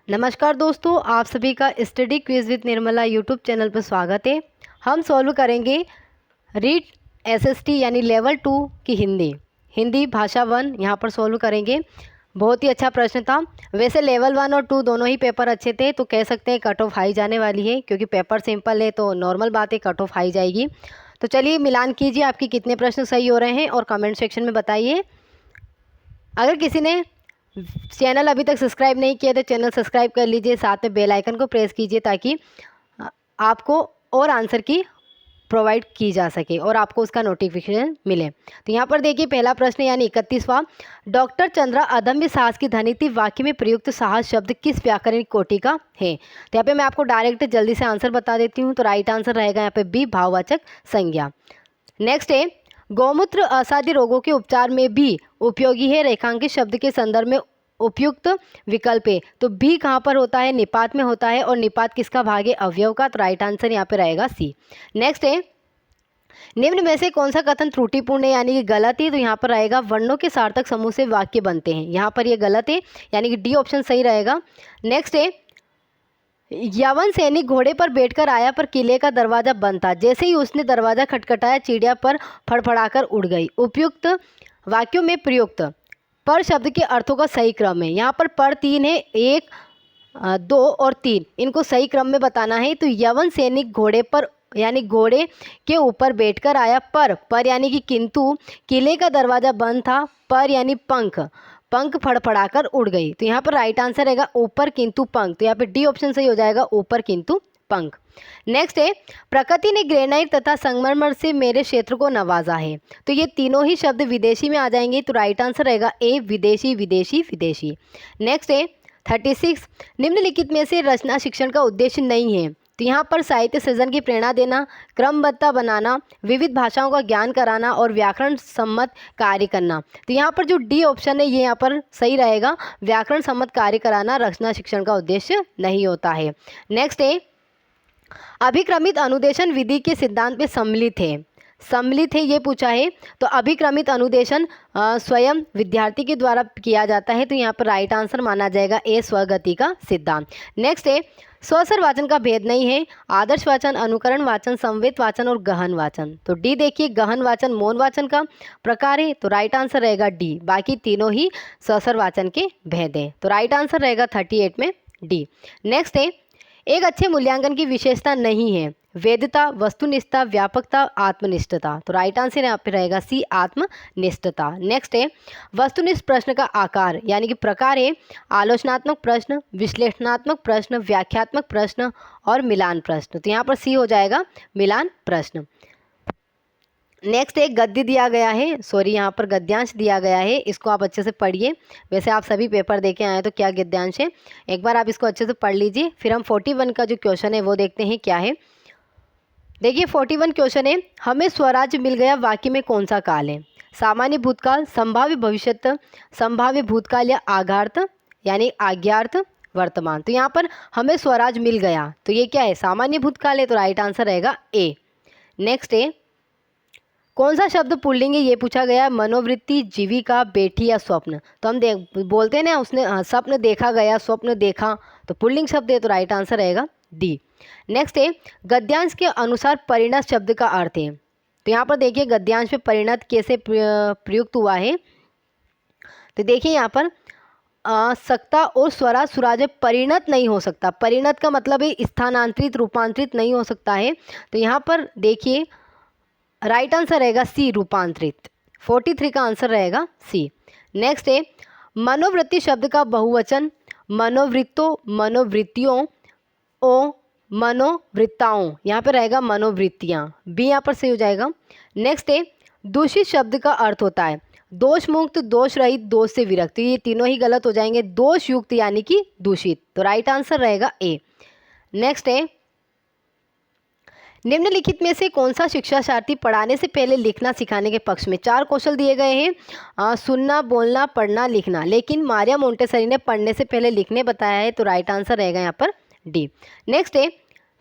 नमस्कार दोस्तों, आप सभी का study quiz with Nirmala YouTube channel पर स्वागत है। हम सॉल्व करेंगे रीड एसएसटी यानी लेवल 2 की हिंदी भाषा 1 यहाँ पर सॉल्व करेंगे। बहुत ही अच्छा प्रश्न था। वैसे लेवल 1 और 2 दोनों ही पेपर अच्छे थे, तो कह सकते हैं कट ऑफ हाई जाने वाली है, क्योंकि पेपर सिंपल है तो नॉर्मल बात है, कट ऑफ हाई जाएगी। तो चलिए मिलान कीजिए, आपकी कितने प्रश्न सही हो रहे हैं और कमेंट सेक्शन में बताइए। अगर किसी ने चैनल अभी तक सब्सक्राइब नहीं किया तो चैनल सब्सक्राइब कर लीजिए, साथ में बेल आइकन को प्रेस कीजिए ताकि आपको और आंसर की प्रोवाइड की जा सके और आपको उसका नोटिफिकेशन मिले। तो यहाँ पर देखिए पहला प्रश्न यानी 31वां, डॉक्टर चंद्रा अदम्य साहस की धनी थी, वाक्य में प्रयुक्त साहस शब्द किस व्याकरणिक कोटि का है। तो यहाँ पे मैं आपको डायरेक्ट जल्दी से आंसर बता देती हूँ। तो राइट आंसर रहेगा यहाँ पे बी, भाववाचक संज्ञा। नेक्स्ट है, गौमूत्र असाध्य रोगों के उपचार में भी उपयोगी है, रेखांकित शब्द के संदर्भ में उपयुक्त विकल्प है। तो बी कहाँ पर होता है, निपात में होता है, और निपात किसका भाग है, अवयव का। तो राइट आंसर यहाँ पे रहेगा सी। नेक्स्ट है, निम्न में से कौन सा कथन त्रुटिपूर्ण है यानी कि गलत है। तो यहाँ पर रहेगा वर्णों के सार्थक समूह से वाक्य बनते हैं, यहाँ पर ये गलत है यानी कि डी ऑप्शन सही रहेगा। नेक्स्ट है, यवन सैनिक घोड़े पर बैठकर आया पर किले का दरवाजा बंद था, जैसे ही उसने दरवाजा खटखटाया चिड़िया पर फड़फड़ाकर उड़ गई। उपयुक्त वाक्यों में प्रयुक्त पर शब्द के अर्थों का सही क्रम है। यहाँ पर 3 है, 1, 2 और 3, इनको सही क्रम में बताना है। तो यवन सैनिक घोड़े पर यानी घोड़े के ऊपर बैठकर आया, पर यानी कि किंतु, किले का दरवाजा बंद था, पर यानी पंख फड़फड़ाकर उड़ गई। तो यहाँ पर राइट आंसर रहेगा ऊपर किंतु पंख। तो यहाँ पे डी ऑप्शन सही हो जाएगा, ऊपर किंतु पंख। नेक्स्ट है, प्रकृति ने ग्रेनाइट तथा संगमरमर से मेरे क्षेत्र को नवाजा है। तो ये तीनों ही शब्द विदेशी में आ जाएंगे। तो राइट आंसर रहेगा ए, विदेशी विदेशी विदेशी। नेक्स्ट है 36, निम्नलिखित में से रचना शिक्षण का उद्देश्य नहीं है। तो यहाँ पर साहित्य सृजन की प्रेरणा देना, क्रमबद्धता बनाना, विविध भाषाओं का ज्ञान कराना और व्याकरण सम्मत कार्य करना। तो यहाँ पर जो डी ऑप्शन है ये यहाँ पर सही रहेगा, व्याकरण सम्मत कार्य कराना रचना शिक्षण का उद्देश्य नहीं होता है। नेक्स्ट है, अभिक्रमित अनुदेशन विधि के सिद्धांत में सम्मिलित है ये पूछा है। तो अभिक्रमित अनुदेशन स्वयं विद्यार्थी के द्वारा किया जाता है। तो यहाँ पर राइट आंसर माना जाएगा ए, स्वगति का सिद्धांत। नेक्स्ट है, स्वसर वाचन का भेद नहीं है, आदर्श वाचन, अनुकरण वाचन, संवेद वाचन और गहन वाचन। तो डी देखिए, गहन वाचन मौन वाचन का प्रकार है। तो राइट आंसर रहेगा डी, बाकी तीनों ही स्वसर वाचन के भेद हैं। तो राइट आंसर रहेगा 38 में डी। नेक्स्ट है, एक अच्छे मूल्यांकन की विशेषता नहीं है, वेदता, वस्तुनिष्ठता, व्यापकता, आत्मनिष्ठता। तो राइट आंसर यहाँ पे रहेगा सी, आत्मनिष्ठता। नेक्स्ट है, वस्तुनिष्ठ प्रश्न का आकार यानी कि प्रकार है आलोचनात्मक प्रश्न, विश्लेषणात्मक प्रश्न, व्याख्यात्मक प्रश्न और मिलान प्रश्न। तो यहाँ पर सी हो जाएगा, मिलान प्रश्न। नेक्स्ट एक गद्य दिया गया है, यहाँ पर गद्यांश दिया गया है, इसको आप अच्छे से पढ़िए। वैसे आप सभी पेपर देके आए हैं तो क्या गद्यांश है, एक बार आप इसको अच्छे से पढ़ लीजिए। फिर हम 41 का जो क्वेश्चन है वो देखते हैं क्या है। देखिए 41 क्वेश्चन है, हमें स्वराज्य मिल गया, वाक्य में कौन सा काल है। सामान्य भूतकाल, संभाव्य भविष्यत, संभाव्य भूतकाल या आगार्थ यानी आज्ञार्थ, वर्तमान। तो यहाँ पर हमें स्वराज मिल गया, तो ये क्या है, सामान्य भूतकाल है। तो राइट आंसर रहेगा ए। नेक्स्ट है, कौन सा शब्द पुल्लिंग है ये पूछा गया, मनोवृत्ति, जीविका, बेटी या स्वप्न। तो हम बोलते हैं ना, उसने स्वप्न देखा गया, स्वप्न देखा, तो पुल्लिंग शब्द है। तो राइट आंसर रहेगा डी। नेक्स्ट है, गद्यांश के अनुसार परिणत शब्द का अर्थ है। तो यहाँ पर देखिए गद्यांश में परिणत कैसे प्रयुक्त हुआ है। तो देखिए यहाँ पर सकता और स्वराज सुराज में परिणत नहीं हो सकता। परिणत का मतलब है स्थानांतरित, रूपांतरित नहीं हो सकता है। तो यहाँ पर देखिए राइट आंसर रहेगा सी, रूपांतरित। 43 का आंसर रहेगा सी। नेक्स्ट है, मनोवृत्ति शब्द का बहुवचन मनोवृत्तों, मनोवृत्तियों ओ मनोवृत्ताओं, यहाँ पे रहेगा मनोवृत्तियाँ, बी यहाँ पर सही हो जाएगा। नेक्स्ट है, दूषित शब्द का अर्थ होता है दोष मुक्त, दोष रहित, दोष से विरक्त। ये तीनों ही गलत हो जाएंगे, दोष युक्त यानी कि दूषित। तो राइट आंसर रहेगा ए। नेक्स्ट है, निम्नलिखित में से कौन सा शिक्षाशार्थी पढ़ाने से पहले लिखना सिखाने के पक्ष में। 4 कौशल दिए गए हैं, सुनना, बोलना, पढ़ना, लिखना, लेकिन मारिया मोंटेसरी ने पढ़ने से पहले लिखने बताया है। तो राइट आंसर रहेगा यहाँ पर डी। नेक्स्ट है,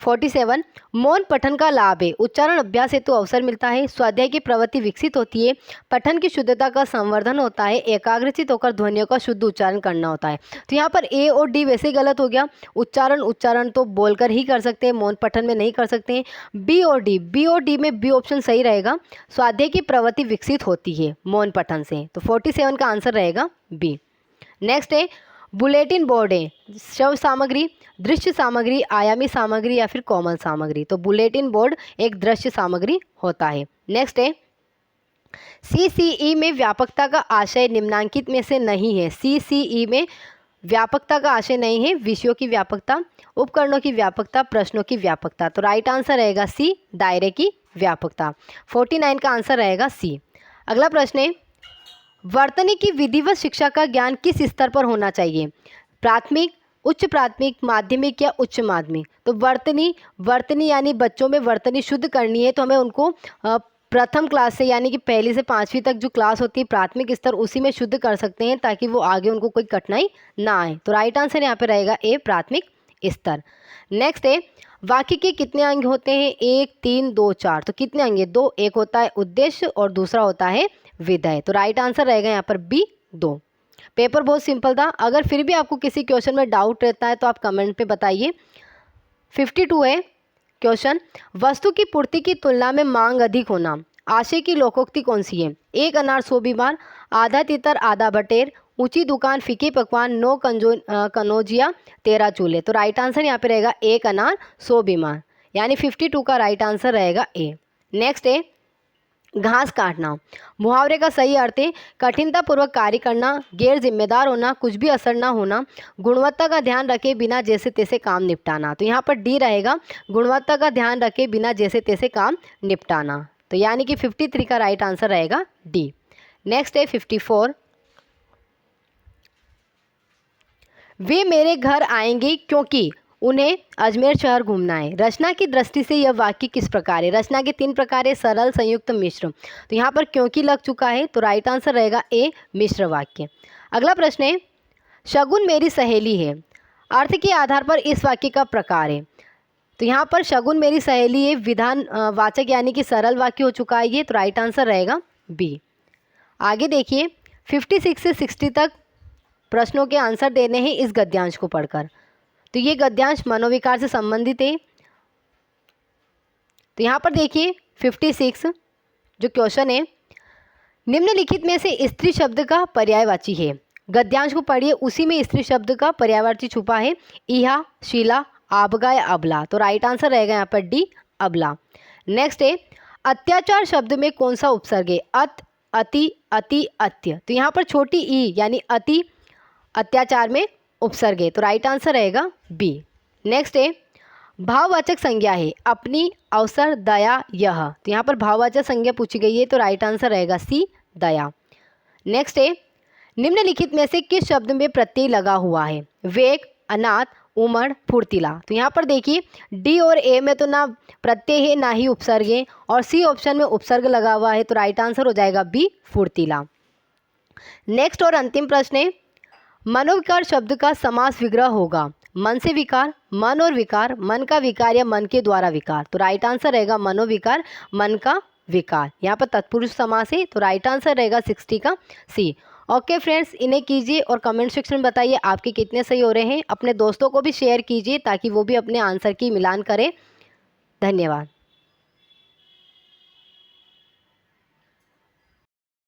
47 मौन पठन का लाभ है, उच्चारण अभ्यास हेतु तो अवसर मिलता है, स्वाध्याय की प्रवृत्ति विकसित होती है, पठन की शुद्धता का संवर्धन होता है, एकाग्रचित होकर ध्वनियों का शुद्ध उच्चारण करना होता है। तो यहाँ पर ए और डी वैसे गलत हो गया, उच्चारण तो बोलकर ही कर सकते हैं, मौन पठन में नहीं कर सकते हैं। बी और डी में बी ऑप्शन सही रहेगा, स्वाध्याय की प्रवृत्ति विकसित होती है मौन पठन से। तो 47 का आंसर रहेगा बी। नेक्स्ट है बुलेटिन बोर्ड है, श्रव्य सामग्री, दृश्य सामग्री, आयामी सामग्री या फिर कोमल सामग्री। तो बुलेटिन बोर्ड एक दृश्य सामग्री होता है। नेक्स्ट है सीसीई में व्यापकता का आशय निम्नांकित में से नहीं है। सीसीई में व्यापकता का आशय नहीं है, विषयों की व्यापकता, उपकरणों की व्यापकता, प्रश्नों की व्यापकता। तो राइट आंसर रहेगा सी, दायरे की व्यापकता। 49 का आंसर रहेगा सी। अगला प्रश्न है वर्तनी की विधिवत शिक्षा का ज्ञान किस स्तर पर होना चाहिए? प्राथमिक, उच्च प्राथमिक, माध्यमिक या उच्च माध्यमिक? तो वर्तनी यानी बच्चों में वर्तनी शुद्ध करनी है तो हमें उनको प्रथम क्लास से यानी कि पहली से 5वीं तक जो क्लास होती है प्राथमिक स्तर उसी में शुद्ध कर सकते हैं ताकि वो आगे उनको कोई कठिनाई ना आए। तो राइट आंसर यहाँ पे रहेगा ए, प्राथमिक स्तर। नेक्स्ट है वाक्य के कितने अंग होते हैं? 1, 3, 2, 4। तो कितने अंग है? 2। एक होता है उद्देश्य और दूसरा होता है विधेय। तो राइट आंसर रहेगा यहाँ पर बी, 2। पेपर बहुत सिंपल था, अगर फिर भी आपको किसी क्वेश्चन में डाउट रहता है तो आप कमेंट पे बताइए। 52 है क्वेश्चन, वस्तु की पूर्ति की तुलना में मांग अधिक होना आशय की लोकोक्ति कौन सी है? 1 अनार 100 बीमार, आधा तितर आधा बटेर, ऊंची दुकान फीके पकवान, 9 कनौजिया 13 चूल्हे। तो राइट आंसर यहाँ पे रहेगा 1 अनार 100 बीमार, यानी 52 का राइट आंसर रहेगा ए। नेक्स्ट है घास काटना, मुहावरे का सही अर्थ है कठिनता पूर्वक कार्य करना, गैर जिम्मेदार होना, कुछ भी असर ना होना, गुणवत्ता का ध्यान रखे बिना जैसे तैसे काम निपटाना। तो यहाँ पर डी रहेगा, गुणवत्ता का ध्यान रखे बिना जैसे तैसे काम निपटाना। तो यानी कि 53 का राइट आंसर रहेगा डी। नेक्स्ट है 54, वे मेरे घर आएंगे क्योंकि उन्हें अजमेर शहर घूमना है। रचना की दृष्टि से यह वाक्य किस प्रकार है? रचना के 3 प्रकार है, सरल, संयुक्त, मिश्र। तो यहाँ पर क्योंकि लग चुका है तो राइट आंसर रहेगा ए, मिश्र वाक्य। अगला प्रश्न है शगुन मेरी सहेली है, अर्थ के आधार पर इस वाक्य का प्रकार है। तो यहाँ पर शगुन मेरी सहेली है विधान वाचक यानी कि सरल वाक्य हो चुका है ये, तो राइट आंसर रहेगा बी। आगे देखिए 56 से 60 तक प्रश्नों के आंसर देने हैं इस गद्यांश को पढ़कर। तो ये गद्यांश मनोविकार से संबंधित है। तो यहाँ पर देखिए 56 जो क्वेश्चन है, निम्नलिखित में से स्त्री शब्द का पर्यायवाची है। गद्यांश को पढ़िए, उसी में स्त्री शब्द का पर्यायवाची छुपा है, इहा, शीला, आबगा या अबला। तो राइट आंसर रहेगा यहाँ पर डी, अबला। नेक्स्ट है अत्याचार शब्द में कौन सा उपसर्ग है? अत, अति, अति, अत्य। तो यहाँ पर छोटी ई यानी अति अत्याचार में उपसर्ग है, तो राइट आंसर रहेगा बी। नेक्स्ट है भाववाचक संज्ञा है, अपनी, अवसर, दया, यह। तो यहाँ पर भाववाचक संज्ञा पूछी गई है, तो राइट आंसर रहेगा सी, दया। नेक्स्ट है निम्नलिखित में से किस शब्द में प्रत्यय लगा हुआ है? वेग, अनाथ, उमड़, फुर्तीला। तो यहाँ पर देखिए डी और ए में तो ना प्रत्यय है ना ही उपसर्ग है, और सी ऑप्शन में उपसर्ग लगा हुआ है, तो राइट आंसर हो जाएगा बी, फुर्तीला। नेक्स्ट और अंतिम प्रश्न है मनोविकार शब्द का समास विग्रह होगा मन से विकार, मन और विकार, मन का विकार या मन के द्वारा विकार। तो राइट आंसर रहेगा मनोविकार, मन का विकार। यहाँ पर तत्पुरुष समास है, तो राइट आंसर रहेगा 60 का सी। ओके फ्रेंड्स, इन्हें कीजिए और कमेंट सेक्शन में बताइए आपके कितने सही हो रहे हैं। अपने दोस्तों को भी शेयर कीजिए ताकि वो भी अपने आंसर की मिलान करें। धन्यवाद।